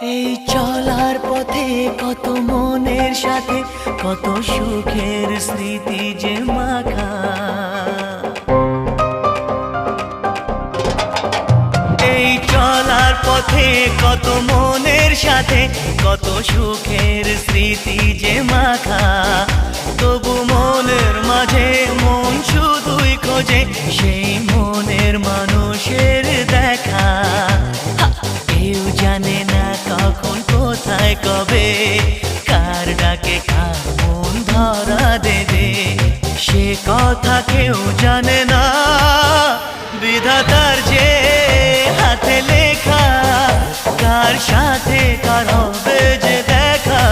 এই চলার পথে কত মনের সাথে কত সুখের স্মৃতি যে মাখা। এই চলার পথে কত মনের সাথে কত সুখের স্মৃতি যে মাখা। তবু মনের মাঝে মন শুধুই খোঁজে সেই মনের মানুষের দেখা। কেউ জানে না কখন কোথায় কবে কার ডাকে কার মন ধরা দেবে, সে কথা কেউ জানে না। বিধাতার যে হাতে লেখা কার সাথে কার হবে যে দেখা।